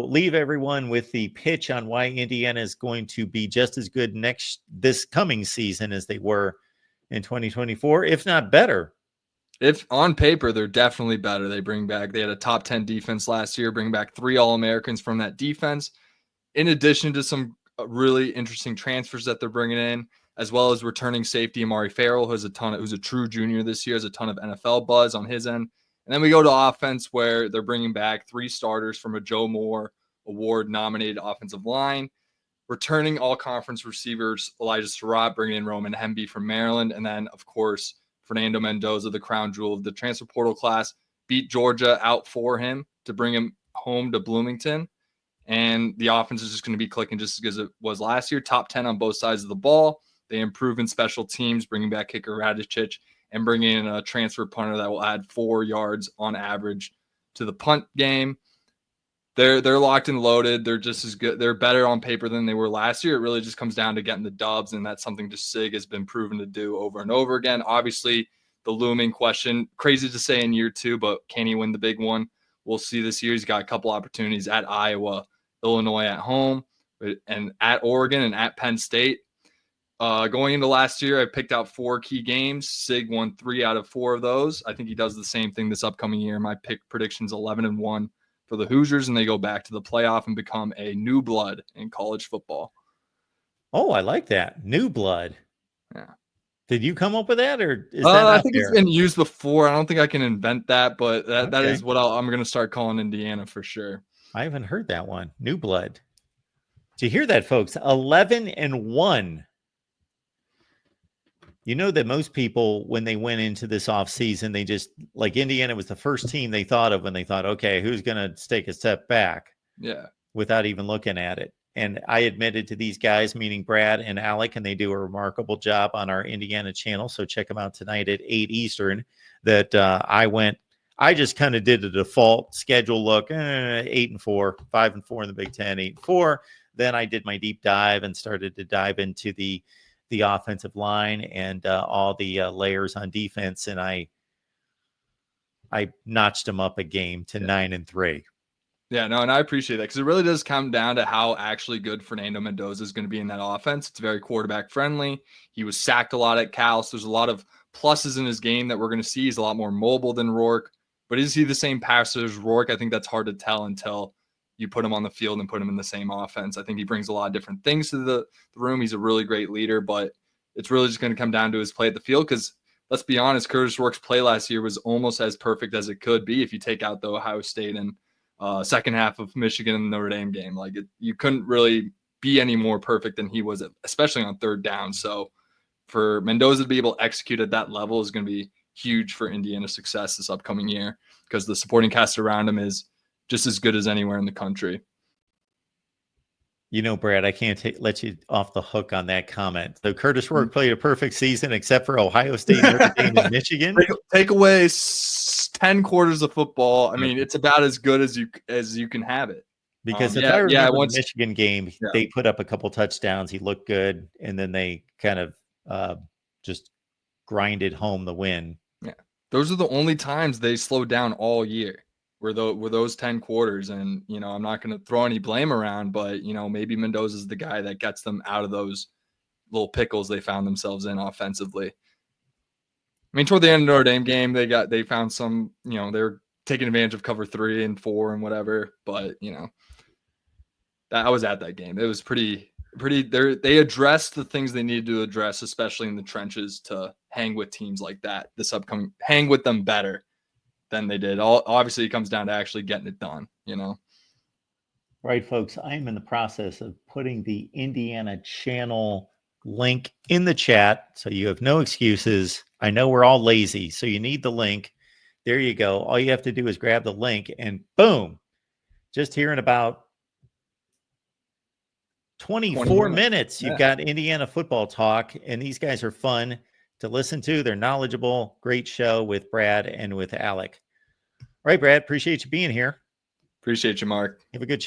leave everyone with the pitch on why Indiana is going to be just as good this coming season as they were in 2024, if not better. If on paper, they're definitely better. They had a top 10 defense last year, bring back 3 All-Americans from that defense, in addition to some really interesting transfers that they're bringing in, as well as returning safety Amari Farrell, who's a true junior this year, has a ton of NFL buzz on his end. And then we go to offense, where they're bringing back 3 starters from a Joe Moore Award-nominated offensive line, returning all-conference receivers Elijah Surratt, bringing in Roman Hemby from Maryland, and then, of course, Fernando Mendoza, the crown jewel of the transfer portal class, beat Georgia out for him to bring him home to Bloomington. And the offense is just going to be clicking just as good as it was last year. Top 10 on both sides of the ball. They improve in special teams, bringing back kicker Radicic and bringing in a transfer punter that will add 4 yards on average to the punt game. They're locked and loaded. They're just as good. They're better on paper than they were last year. It really just comes down to getting the dubs, and that's something just Sig has been proven to do over and over again. Obviously, the looming question, crazy to say in year 2, but can he win the big one? We'll see this year. He's got a couple opportunities at Iowa, Illinois at home, and at Oregon and at Penn State. Going into last year, I picked out 4 key games. Sig won 3 out of 4 of those. I think he does the same thing this upcoming year. My pick prediction's 11-1 for the Hoosiers, and they go back to the playoff and become a new blood in college football. Oh, I like that. New blood. Yeah. Did you come up with that, or is that I think it's been used before. I don't think I can invent that, but that is what I'm going to start calling Indiana for sure. I haven't heard that one. New blood. Did you hear that, folks? 11-1. You know that most people, when they went into this offseason, they just, like, Indiana was the first team they thought of when they thought, okay, who's going to take a step back? Yeah. Without even looking at it. And I admitted to these guys, meaning Brad and Alec, and they do a remarkable job on our Indiana channel. So check them out tonight at 8 Eastern, that I just kind of did a default schedule look, 8-4, 5-4 in the Big Ten, 8-4. Then I did my deep dive and started to dive into the offensive line and all the layers on defense. And I notched them up a game to 9-3. Yeah, no, and I appreciate that, because it really does come down to how actually good Fernando Mendoza is going to be in that offense. It's very quarterback friendly. He was sacked a lot at Cal, so there's a lot of pluses in his game that we're going to see. He's a lot more mobile than Rourke, but is he the same passer as Rourke? I think that's hard to tell until you put him on the field and put him in the same offense. I think he brings a lot of different things to the room. He's a really great leader, but it's really just going to come down to his play at the field, because let's be honest, Curtis Rourke's play last year was almost as perfect as it could be if you take out the Ohio State and second half of Michigan and Notre Dame game. Like, you couldn't really be any more perfect than he was, especially on third down. So for Mendoza to be able to execute at that level is going to be huge for Indiana's success this upcoming year, because the supporting cast around him is just as good as anywhere in the country. You know, Brad, I can't let you off the hook on that comment. So Curtis Rourke played a perfect season except for Ohio State, Notre Dame, and Michigan. Take away 10 quarters of football. I mean, it's about as good as you can have it. Because if I remember the Michigan game, they put up a couple touchdowns. He looked good, and then they kind of just grinded home the win. Yeah, those are the only times they slowed down all year. Were those 10 quarters, and I'm not going to throw any blame around, but maybe Mendoza's the guy that gets them out of those little pickles they found themselves in offensively. I mean, toward the end of the Notre Dame game, they found some, they're taking advantage of cover 3 and 4 and whatever, but I was at that game. It was pretty. They addressed the things they needed to address, especially in the trenches, to hang with teams like that. Hang with them better than they did. Obviously, it comes down to actually getting it done, Right, folks, I am in the process of putting the Indiana channel link in the chat, so you have no excuses. I know we're all lazy, so you need the link. There you go. All you have to do is grab the link, and boom, just here in about 24 minutes, you've got Indiana football talk, and these guys are fun to listen to. They're knowledgeable. Great show with Brad and with Alec. All right, Brad, appreciate you being here. Appreciate you, Mark. Have a good show.